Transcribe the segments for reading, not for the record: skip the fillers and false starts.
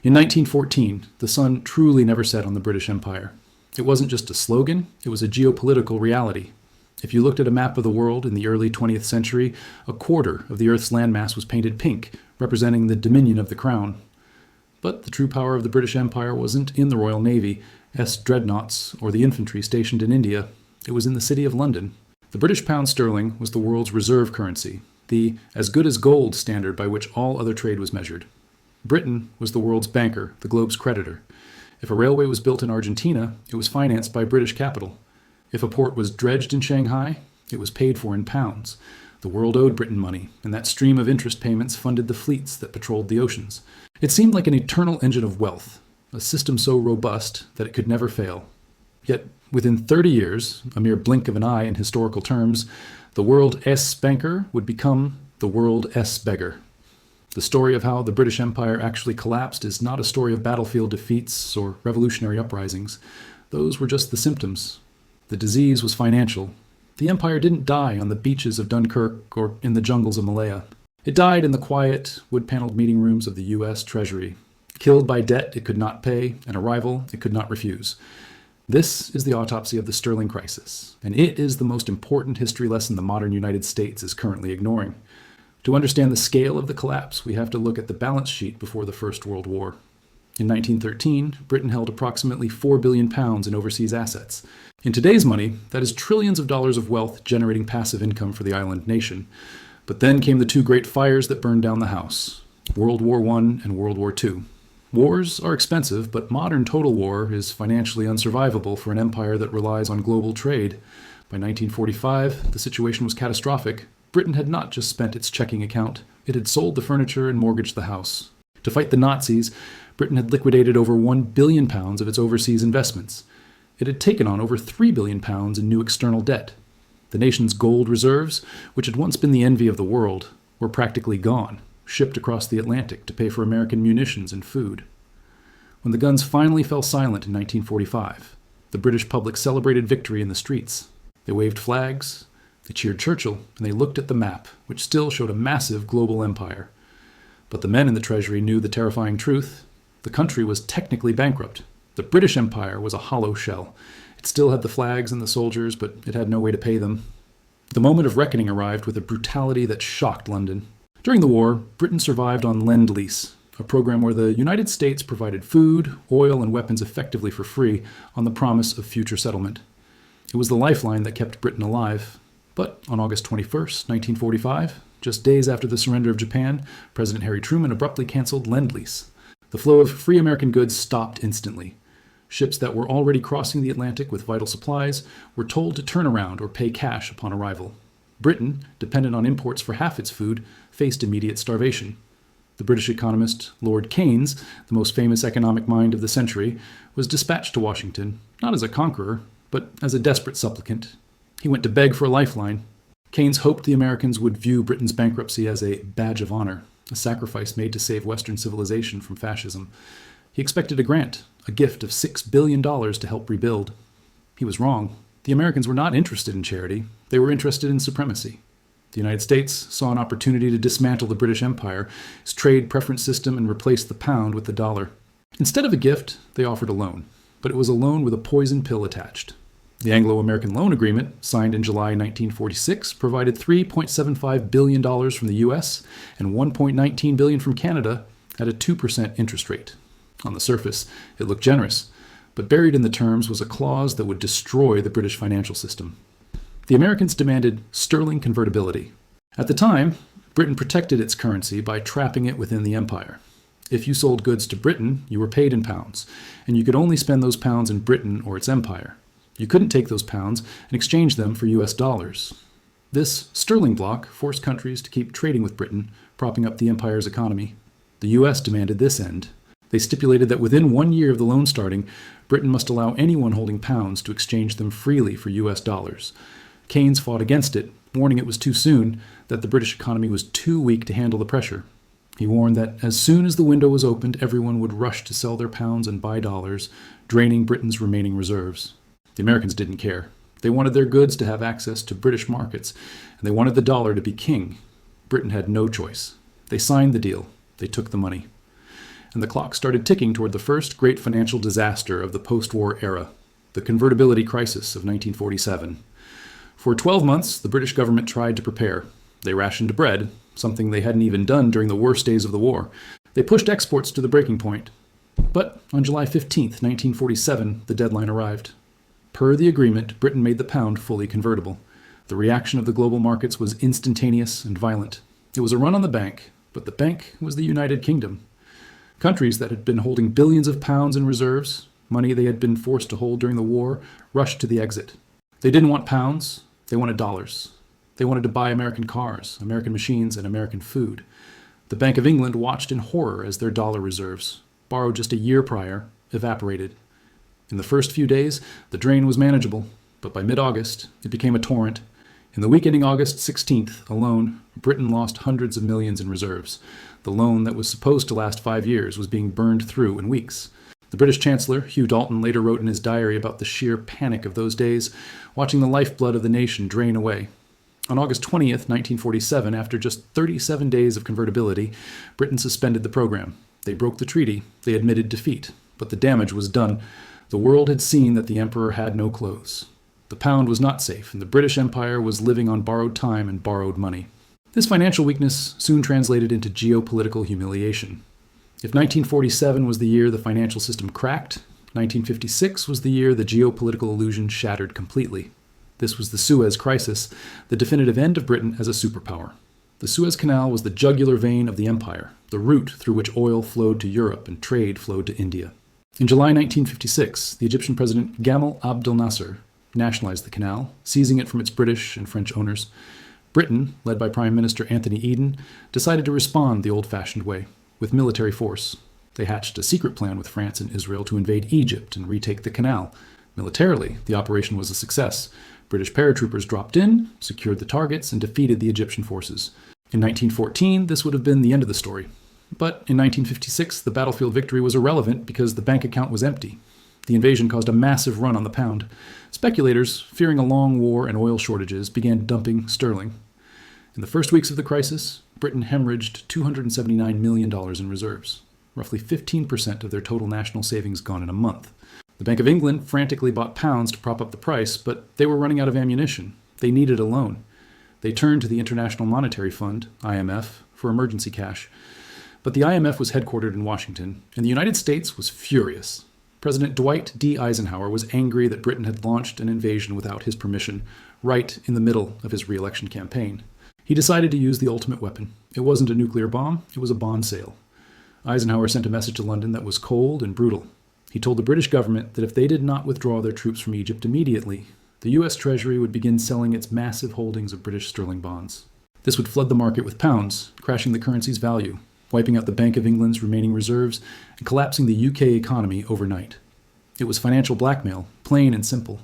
In 1914, the sun truly never set on the British Empire. It wasn't just a slogan, it was a geopolitical reality. If you looked at a map of the world in the early 20th century, a quarter of the Earth's landmass was painted pink, representing the dominion of the crown. But the true power of the British Empire wasn't in the Royal Navy, dreadnoughts, or the infantry stationed in India. It was in the city of London. The British pound sterling was the world's reserve currency, the as good as gold standard by which all other trade was measured. Britain was the world's banker, the globe's creditor. If a railway was built in Argentina, it was financed by British capital. If a port was dredged in Shanghai, it was paid for in pounds. The world owed Britain money, and that stream of interest payments funded the fleets that patrolled the oceans. It seemed like an eternal engine of wealth, a system so robust that it could never fail. Yet, within 30 years, a mere blink of an eye in historical terms, the world's banker would become the world's beggar. The story of how the British Empire actually collapsed is not a story of battlefield defeats or revolutionary uprisings. Those were just the symptoms. The disease was financial. The empire didn't die on the beaches of Dunkirk or in the jungles of Malaya. It died in the quiet, wood-paneled meeting rooms of the U.S. Treasury, killed by debt it could not pay and a rival it could not refuse. This is the autopsy of the sterling crisis, and it is the most important history lesson the modern United States is currently ignoring. To understand the scale of the collapse, we have to look at the balance sheet before the First World War. In 1913, Britain held approximately £4 billion in overseas assets. In today's money, that is trillions of dollars of wealth generating passive income for the island nation. But then came the two great fires that burned down the house, World War I and World War II. Wars are expensive, but modern total war is financially unsurvivable for an empire that relies on global trade. By 1945, the situation was catastrophic. Britain had not just spent its checking account, it had sold the furniture and mortgaged the house. To fight the Nazis, Britain had liquidated over £1 billion of its overseas investments. It had taken on over £3 billion in new external debt. The nation's gold reserves, which had once been the envy of the world, were practically gone, shipped across the Atlantic to pay for American munitions and food. When the guns finally fell silent in 1945, the British public celebrated victory in the streets. They waved flags, they cheered Churchill, and they looked at the map, which still showed a massive global empire. But the men in the Treasury knew the terrifying truth. The country was technically bankrupt. The British Empire was a hollow shell. It still had the flags and the soldiers, but it had no way to pay them. The moment of reckoning arrived with a brutality that shocked London. During the war, Britain survived on Lend-Lease, a program where the United States provided food, oil, and weapons effectively for free on the promise of future settlement. It was the lifeline that kept Britain alive. But on August 21st, 1945, just days after the surrender of Japan, President Harry Truman abruptly canceled Lend-Lease. The flow of free American goods stopped instantly. Ships that were already crossing the Atlantic with vital supplies were told to turn around or pay cash upon arrival. Britain, dependent on imports for half its food, faced immediate starvation. The British economist Lord Keynes, the most famous economic mind of the century, was dispatched to Washington, not as a conqueror, but as a desperate supplicant. He went to beg for a lifeline. Keynes hoped the Americans would view Britain's bankruptcy as a badge of honor, a sacrifice made to save Western civilization from fascism. He expected a grant, a gift of $6 billion to help rebuild. He was wrong. The Americans were not interested in charity. They were interested in supremacy. The United States saw an opportunity to dismantle the British Empire, its trade preference system, and replace the pound with the dollar. Instead of a gift, they offered a loan, but it was a loan with a poison pill attached. The Anglo-American Loan Agreement, signed in July 1946, provided $3.75 billion from the U.S. and $1.19 billion from Canada at a 2% interest rate. On the surface, it looked generous, but buried in the terms was a clause that would destroy the British financial system. The Americans demanded sterling convertibility. At the time, Britain protected its currency by trapping it within the empire. If you sold goods to Britain, you were paid in pounds, and you could only spend those pounds in Britain or its empire. You couldn't take those pounds and exchange them for US dollars. This sterling bloc forced countries to keep trading with Britain, propping up the empire's economy. The US demanded this end. They stipulated that within 1 year of the loan starting, Britain must allow anyone holding pounds to exchange them freely for US dollars. Keynes fought against it, warning it was too soon, that the British economy was too weak to handle the pressure. He warned that as soon as the window was opened, everyone would rush to sell their pounds and buy dollars, draining Britain's remaining reserves. The Americans didn't care. They wanted their goods to have access to British markets, and they wanted the dollar to be king. Britain had no choice. They signed the deal. They took the money. and the clock started ticking toward the first great financial disaster of the post-war era, the convertibility crisis of 1947. For 12 months, the British government tried to prepare. They rationed bread, something they hadn't even done during the worst days of the war. They pushed exports to the breaking point. But on July 15, 1947, the deadline arrived. Per the agreement, Britain made the pound fully convertible. The reaction of the global markets was instantaneous and violent. It was a run on the bank, but the bank was the United Kingdom. Countries that had been holding billions of pounds in reserves, money they had been forced to hold during the war, rushed to the exit. They didn't want pounds, they wanted dollars. They wanted to buy American cars, American machines, and American food. The Bank of England watched in horror as their dollar reserves, borrowed just a year prior, evaporated. In the first few days, the drain was manageable, but by mid-August, it became a torrent. In the week ending August 16th alone, Britain lost hundreds of millions in reserves. The loan that was supposed to last 5 years was being burned through in weeks. The British Chancellor, Hugh Dalton, later wrote in his diary about the sheer panic of those days, watching the lifeblood of the nation drain away. On August 20th, 1947, after just 37 days of convertibility, Britain suspended the program. They broke the treaty. They admitted defeat. But the damage was done. The world had seen that the emperor had no clothes. The pound was not safe, and the British Empire was living on borrowed time and borrowed money. This financial weakness soon translated into geopolitical humiliation. If 1947 was the year the financial system cracked, 1956 was the year the geopolitical illusion shattered completely. This was the Suez Crisis, the definitive end of Britain as a superpower. The Suez Canal was the jugular vein of the empire, the route through which oil flowed to Europe and trade flowed to India. In July 1956, the Egyptian president Gamal Abdel Nasser nationalized the canal, seizing it from its British and French owners. Britain, led by Prime Minister Anthony Eden, decided to respond the old-fashioned way, with military force. They hatched a secret plan with France and Israel to invade Egypt and retake the canal. Militarily, the operation was a success. British paratroopers dropped in, secured the targets, and defeated the Egyptian forces. In 1914, this would have been the end of the story. But in 1956, the battlefield victory was irrelevant because the bank account was empty. The invasion caused a massive run on the pound. Speculators, fearing a long war and oil shortages, began dumping sterling. In the first weeks of the crisis, Britain hemorrhaged $279 million in reserves, roughly 15% of their total national savings gone in a month. The Bank of England frantically bought pounds to prop up the price, but they were running out of ammunition. They needed a loan. They turned to the International Monetary Fund, IMF, for emergency cash. But the IMF was headquartered in Washington, and the United States was furious. President Dwight D. Eisenhower was angry that Britain had launched an invasion without his permission, right in the middle of his re-election campaign. He decided to use the ultimate weapon. It wasn't a nuclear bomb, it was a bond sale. Eisenhower sent a message to London that was cold and brutal. He told the British government that if they did not withdraw their troops from Egypt immediately, the U.S. Treasury would begin selling its massive holdings of British sterling bonds. This would flood the market with pounds, crashing the currency's value, wiping out the Bank of England's remaining reserves, and collapsing the UK economy overnight. It was financial blackmail, plain and simple.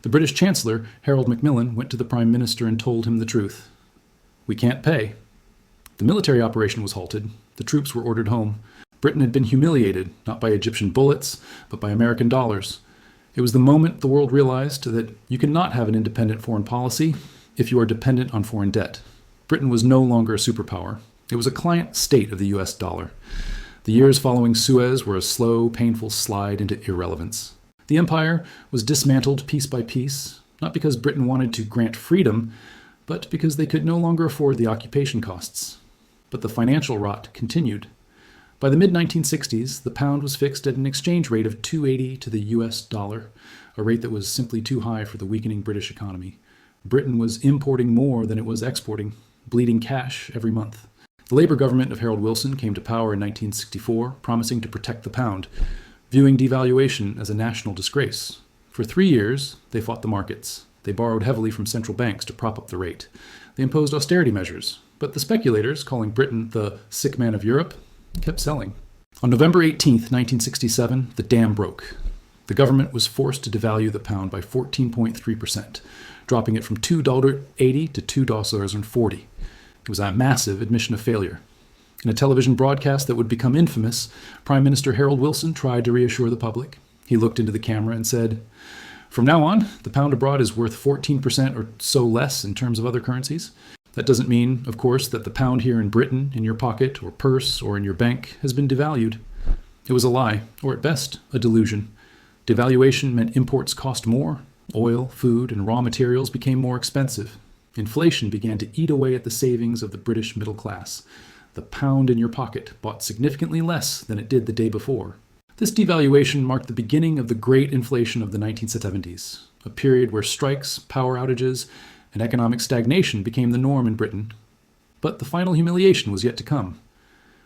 The British Chancellor, Harold Macmillan, went to the Prime Minister and told him the truth. We can't pay. The military operation was halted. The troops were ordered home. Britain had been humiliated, not by Egyptian bullets, but by American dollars. It was the moment the world realized that you cannot have an independent foreign policy if you are dependent on foreign debt. Britain was no longer a superpower. It was a client state of the US dollar. The years following Suez were a slow, painful slide into irrelevance. The empire was dismantled piece by piece, not because Britain wanted to grant freedom, but because they could no longer afford the occupation costs. But the financial rot continued. By the mid-1960s, the pound was fixed at an exchange rate of $2.80 to the US dollar, a rate that was simply too high for the weakening British economy. Britain was importing more than it was exporting, bleeding cash every month. The Labour government of Harold Wilson came to power in 1964, promising to protect the pound, viewing devaluation as a national disgrace. For 3 years, they fought the markets. They borrowed heavily from central banks to prop up the rate. They imposed austerity measures, but the speculators, calling Britain the sick man of Europe, kept selling. On November 18, 1967, the dam broke. The government was forced to devalue the pound by 14.3%, dropping it from $2.80 to $2.40. It was a massive admission of failure. In a television broadcast that would become infamous, Prime Minister Harold Wilson tried to reassure the public. He looked into the camera and said, "From now on, the pound abroad is worth 14% or so less in terms of other currencies. That doesn't mean, of course, that the pound here in Britain, in your pocket or purse or in your bank, has been devalued. It was a lie, or at best, a delusion. Devaluation meant imports cost more, oil, food, and raw materials became more expensive. Inflation began to eat away at the savings of the British middle class. The pound in your pocket bought significantly less than it did the day before. This devaluation marked the beginning of the great inflation of the 1970s, a period where strikes, power outages, and economic stagnation became the norm in Britain. But the final humiliation was yet to come.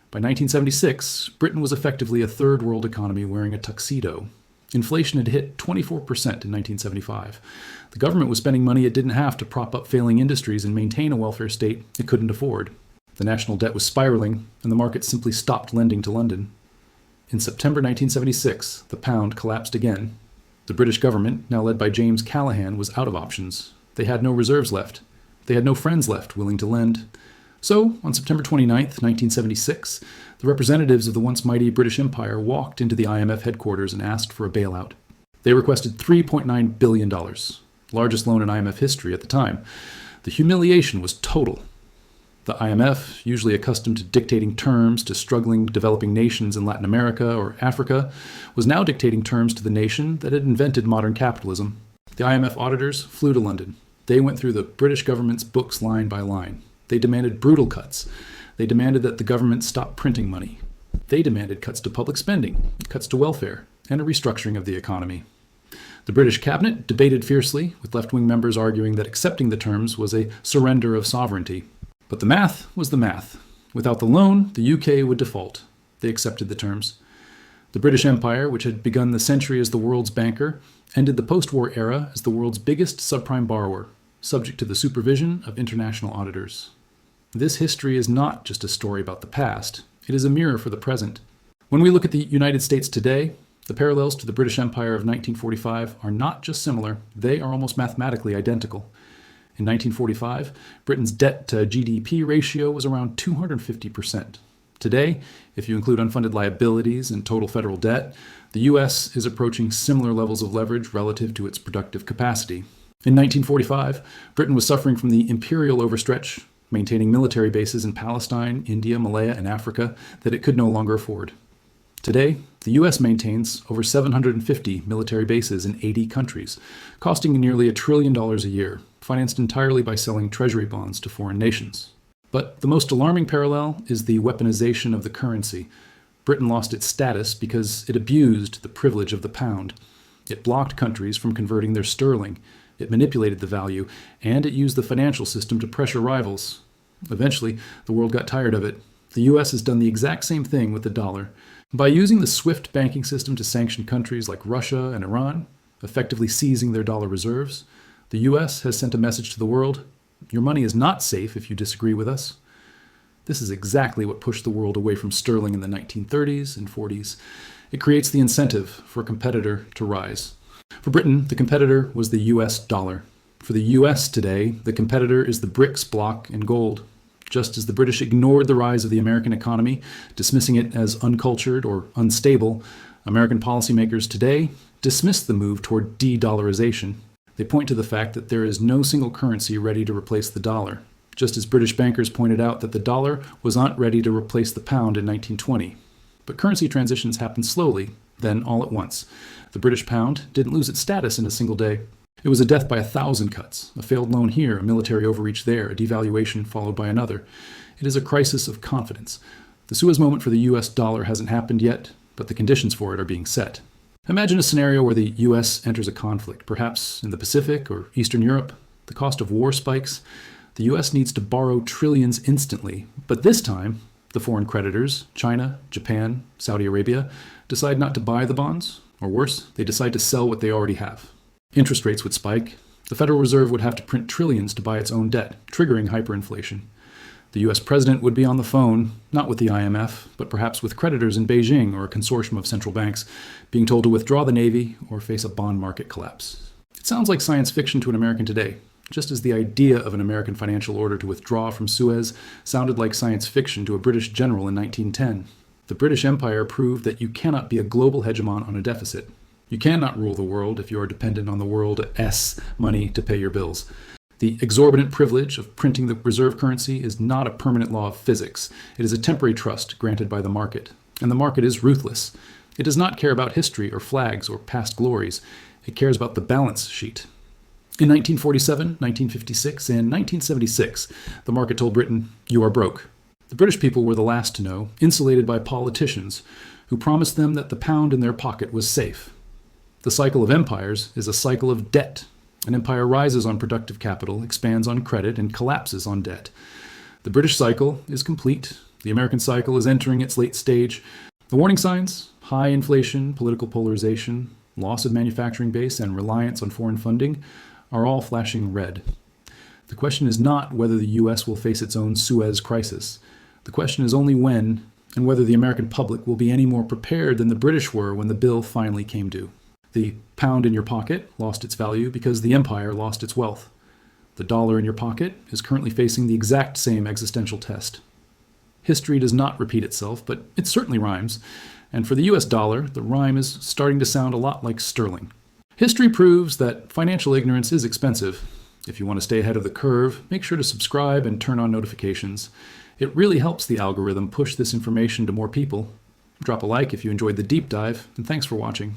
By 1976, Britain was effectively a third world economy wearing a tuxedo. Inflation had hit 24% in 1975. The government was spending money it didn't have to prop up failing industries and maintain a welfare state it couldn't afford. The national debt was spiraling, and the market simply stopped lending to London. In September 1976, the pound collapsed again. The British government, now led by James Callaghan, was out of options. They had no reserves left. They had no friends left willing to lend. So, on September 29, 1976, the representatives of the once mighty British Empire walked into the IMF headquarters and asked for a bailout. They requested $3.9 billion, largest loan in IMF history at the time. The humiliation was total. The IMF, usually accustomed to dictating terms to struggling developing nations in Latin America or Africa, was now dictating terms to the nation that had invented modern capitalism. The IMF auditors flew to London. They went through the British government's books line by line. They demanded brutal cuts. They demanded that the government stop printing money. They demanded cuts to public spending, cuts to welfare, and a restructuring of the economy. The British cabinet debated fiercely, with left-wing members arguing that accepting the terms was a surrender of sovereignty. But the math was the math. Without the loan, the UK would default. They accepted the terms. The British Empire, which had begun the century as the world's banker, ended the post-war era as the world's biggest subprime borrower, subject to the supervision of international auditors. This history is not just a story about the past. It is a mirror for the present. When we look at the United States today, the parallels to the British Empire of 1945 are not just similar, they are almost mathematically identical. In 1945, Britain's debt-to-GDP ratio was around 250%. Today, if you include unfunded liabilities and total federal debt, the U.S. is approaching similar levels of leverage relative to its productive capacity. In 1945, Britain was suffering from the imperial overstretch, maintaining military bases in Palestine, India, Malaya, and Africa that it could no longer afford. Today, the U.S. maintains over 750 military bases in 80 countries, costing nearly $1 trillion a year, financed entirely by selling treasury bonds to foreign nations. But the most alarming parallel is the weaponization of the currency. Britain lost its status because it abused the privilege of the pound. It blocked countries from converting their sterling. It manipulated the value, and it used the financial system to pressure rivals. Eventually, the world got tired of it. The U.S. has done the exact same thing with the dollar. By using the SWIFT banking system to sanction countries like Russia and Iran, effectively seizing their dollar reserves, the U.S. has sent a message to the world: your money is not safe if you disagree with us. This is exactly what pushed the world away from sterling in the 1930s and 40s. It creates the incentive for a competitor to rise. For Britain, the competitor was the U.S. dollar. For the U.S. today, the competitor is the BRICS bloc in gold. Just as the British ignored the rise of the American economy, dismissing it as uncultured or unstable, American policymakers today dismiss the move toward de-dollarization. They point to the fact that there is no single currency ready to replace the dollar, just as British bankers pointed out that the dollar was not ready to replace the pound in 1920. But currency transitions happen slowly, then all at once. The British pound didn't lose its status in a single day. It was a death by 1,000 cuts, a failed loan here, a military overreach there, a devaluation followed by another. It is a crisis of confidence. The Suez Moment for the US dollar hasn't happened yet, but the conditions for it are being set. Imagine a scenario where the US enters a conflict, perhaps in the Pacific or Eastern Europe. The cost of war spikes. The US needs to borrow trillions instantly, but this time, the foreign creditors, China, Japan, Saudi Arabia, decide not to buy the bonds, or worse, they decide to sell what they already have. Interest rates would spike. The Federal Reserve would have to print trillions to buy its own debt, triggering hyperinflation. The U.S. president would be on the phone, not with the IMF, but perhaps with creditors in Beijing or a consortium of central banks, being told to withdraw the Navy or face a bond market collapse. It sounds like science fiction to an American today, just as the idea of an American financial order to withdraw from Suez sounded like science fiction to a British general in 1910. The British Empire proved that you cannot be a global hegemon on a deficit. You cannot rule the world if you are dependent on the world's money to pay your bills. The exorbitant privilege of printing the reserve currency is not a permanent law of physics. It is a temporary trust granted by the market. And the market is ruthless. It does not care about history or flags or past glories. It cares about the balance sheet. In 1947, 1956, and 1976, the market told Britain, "You are broke." The British people were the last to know, insulated by politicians who promised them that the pound in their pocket was safe. The cycle of empires is a cycle of debt. An empire rises on productive capital, expands on credit, and collapses on debt. The British cycle is complete. The American cycle is entering its late stage. The warning signs, high inflation, political polarization, loss of manufacturing base, and reliance on foreign funding, are all flashing red. The question is not whether the U.S. will face its own Suez crisis. The question is only when, and whether the American public will be any more prepared than the British were when the bill finally came due. The pound in your pocket lost its value because the empire lost its wealth. The dollar in your pocket is currently facing the exact same existential test. History does not repeat itself, but it certainly rhymes. And for the US dollar, the rhyme is starting to sound a lot like sterling. History proves that financial ignorance is expensive. If you want to stay ahead of the curve, make sure to subscribe and turn on notifications. It really helps the algorithm push this information to more people. Drop a like if you enjoyed the deep dive, and thanks for watching.